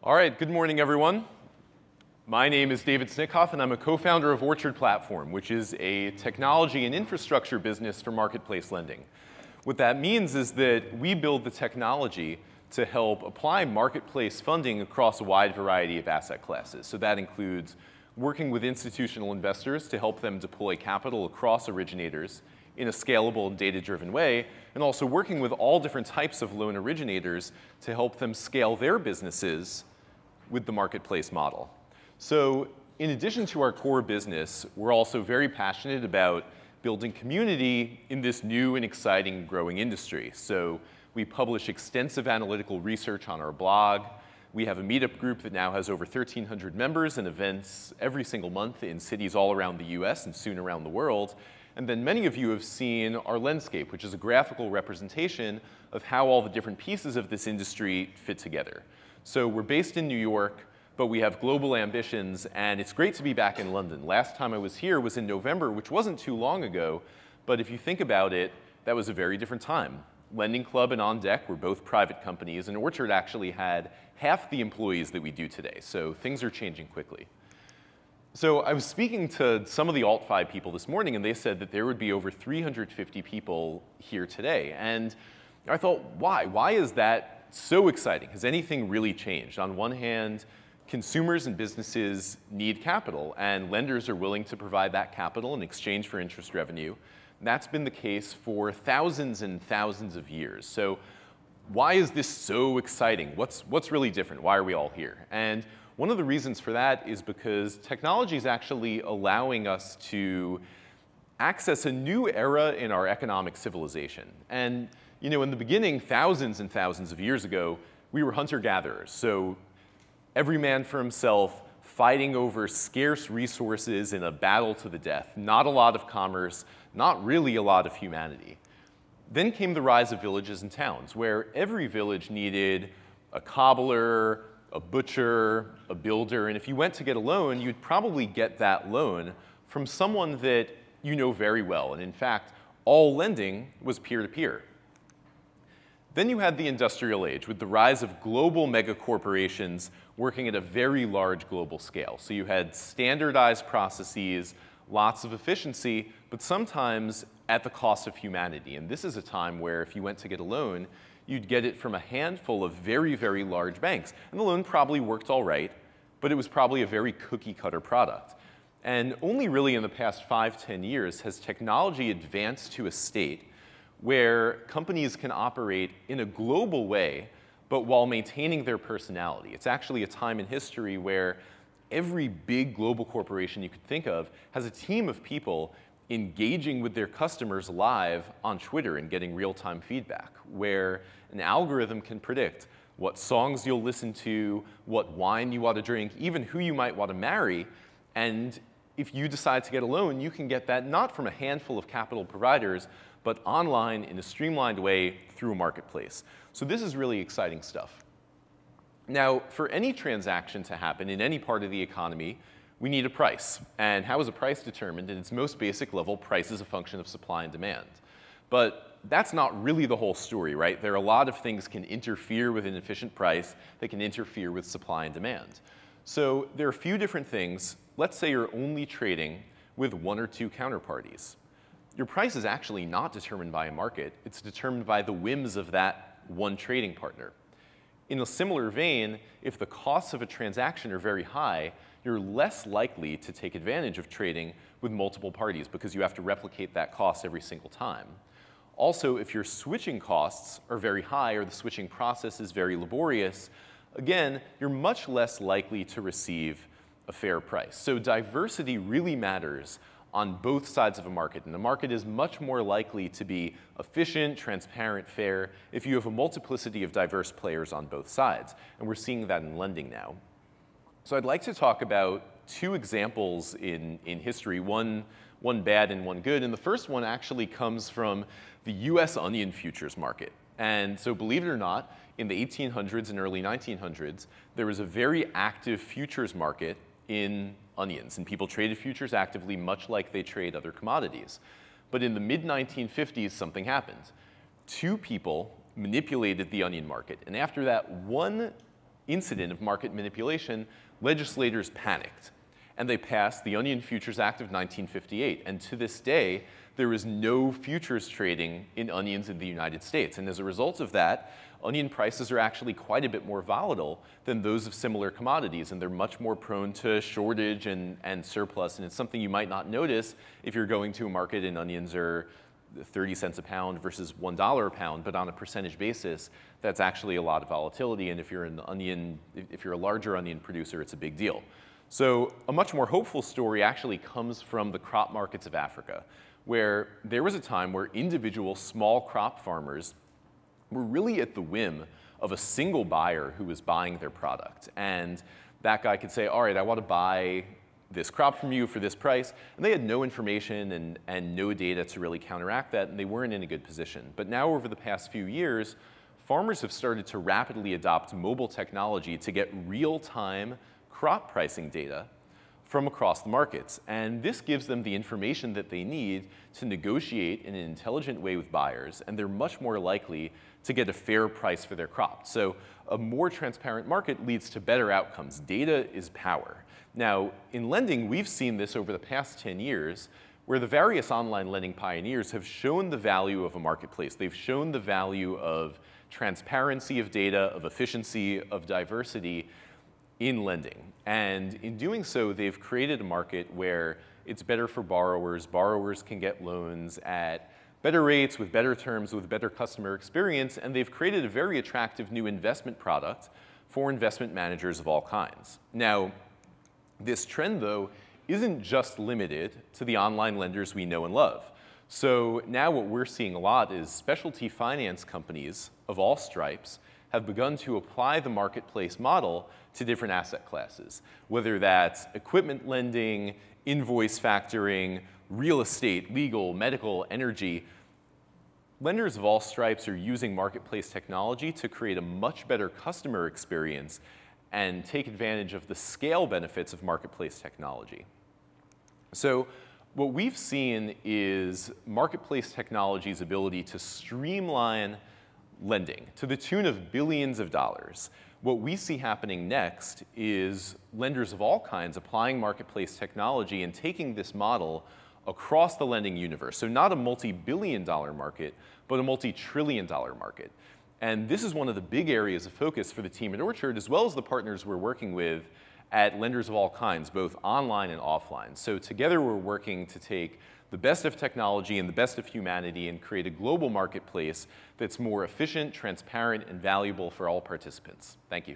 All right, good morning, everyone. My name is David Snitkof, and I'm a co-founder of Orchard Platform, which is a technology and infrastructure business for marketplace lending. What that means is that we build the technology to help apply marketplace funding across a wide variety of asset classes. So that includes working with institutional investors to help them deploy capital across originators in a scalable and data-driven way, and also working with all different types of loan originators to help them scale their businesses with the marketplace model. So in addition to our core business, we're also very passionate about building community in this new and exciting growing industry. So we publish extensive analytical research on our blog. We have a meetup group that now has over 1,300 members and events every single month in cities all around the US and soon around the world. And then many of you have seen our landscape, which is a graphical representation of how all the different pieces of this industry fit together. So we're based in New York, but we have global ambitions, and it's great to be back in London. Last time I was here was in November, which wasn't too long ago, but if you think about it, that was a very different time. Lending Club and On Deck were both private companies, and Orchard actually had half the employees that we do today, so things are changing quickly. So I was speaking to some of the AltFi people this morning, and they said that there would be over 350 people here today. And I thought, why? Why is that so exciting? Has anything really changed? On one hand, consumers and businesses need capital, and lenders are willing to provide that capital in exchange for interest revenue. That's been the case for thousands and thousands of years. So why is this so exciting? What's really different? Why are we all here? And one of the reasons for that is because technology is actually allowing us to access a new era in our economic civilization. And you know, in the beginning, thousands and thousands of years ago, we were hunter-gatherers. So every man for himself, fighting over scarce resources in a battle to the death. Not a lot of commerce, not really a lot of humanity. Then came the rise of villages and towns, where every village needed a cobbler, a butcher, a builder, and if you went to get a loan, you'd probably get that loan from someone that you know very well. And in fact, all lending was peer-to-peer. Then you had the industrial age with the rise of global megacorporations working at a very large global scale. So you had standardized processes, lots of efficiency, but sometimes at the cost of humanity. And this is a time where if you went to get a loan, you'd get it from a handful of very, very large banks. And the loan probably worked all right, but it was probably a very cookie-cutter product. And only really in the past 5–10 years has technology advanced to a state where companies can operate in a global way, but while maintaining their personality. It's actually a time in history where every big global corporation you could think of has a team of people engaging with their customers live on Twitter and getting real-time feedback, where an algorithm can predict what songs you'll listen to, what wine you ought to drink, even who you might want to marry. And if you decide to get a loan, you can get that not from a handful of capital providers, but online in a streamlined way through a marketplace. So this is really exciting stuff. Now, for any transaction to happen in any part of the economy, we need a price. And how is a price determined? In its most basic level, price is a function of supply and demand. But that's not really the whole story, right? There are a lot of things can interfere with an efficient price that can interfere with supply and demand. So there are a few different things. Let's say you're only trading with one or two counterparties. Your price is actually not determined by a market. It's determined by the whims of that one trading partner. In a similar vein, if the costs of a transaction are very high, you're less likely to take advantage of trading with multiple parties because you have to replicate that cost every single time. Also, if your switching costs are very high or the switching process is very laborious, again, you're much less likely to receive a fair price. So diversity really matters on both sides of a market. And the market is much more likely to be efficient, transparent, fair if you have a multiplicity of diverse players on both sides. And we're seeing that in lending now. So I'd like to talk about two examples in history, one bad and one good. And the first one actually comes from the US onion futures market. And so believe it or not, in the 1800s and early 1900s, there was a very active futures market in onions, and people traded futures actively, much like they trade other commodities. But in the mid-1950s, something happened. Two people manipulated the onion market, and after that one incident of market manipulation, legislators panicked. And they passed the Onion Futures Act of 1958. And to this day, there is no futures trading in onions in the United States. And as a result of that, onion prices are actually quite a bit more volatile than those of similar commodities. And they're much more prone to shortage and surplus. And it's something you might not notice if you're going to a market and onions are 30 cents a pound versus $1 a pound. But on a percentage basis, that's actually a lot of volatility. And if you're a larger onion producer, it's a big deal. So a much more hopeful story actually comes from the crop markets of Africa, where there was a time where individual small crop farmers were really at the whim of a single buyer who was buying their product. And that guy could say, all right, I want to buy this crop from you for this price. And they had no information and no data to really counteract that, and they weren't in a good position. But now over the past few years, farmers have started to rapidly adopt mobile technology to get real-time crop pricing data from across the markets. And this gives them the information that they need to negotiate in an intelligent way with buyers, and they're much more likely to get a fair price for their crop. So a more transparent market leads to better outcomes. Data is power. Now, in lending, we've seen this over the past 10 years, where the various online lending pioneers have shown the value of a marketplace. They've shown the value of transparency of data, of efficiency, of diversity in lending. And in doing so, they've created a market where it's better for borrowers. Borrowers can get loans at better rates, with better terms, with better customer experience, and they've created a very attractive new investment product for investment managers of all kinds. Now, this trend, though, isn't just limited to the online lenders we know and love. So now what we're seeing a lot is specialty finance companies of all stripes have begun to apply the marketplace model to different asset classes, whether that's equipment lending, invoice factoring, real estate, legal, medical, energy. Lenders of all stripes are using marketplace technology to create a much better customer experience and take advantage of the scale benefits of marketplace technology. So what we've seen is marketplace technology's ability to streamline lending to the tune of billions of dollars. What we see happening next is lenders of all kinds applying marketplace technology and taking this model across the lending universe. So not a multi-billion-dollar market, but a multi-trillion-dollar market. And this is one of the big areas of focus for the team at Orchard, as well as the partners we're working with at lenders of all kinds, both online and offline. So together we're working to take the best of technology and the best of humanity and create a global marketplace that's more efficient, transparent, and valuable for all participants. Thank you.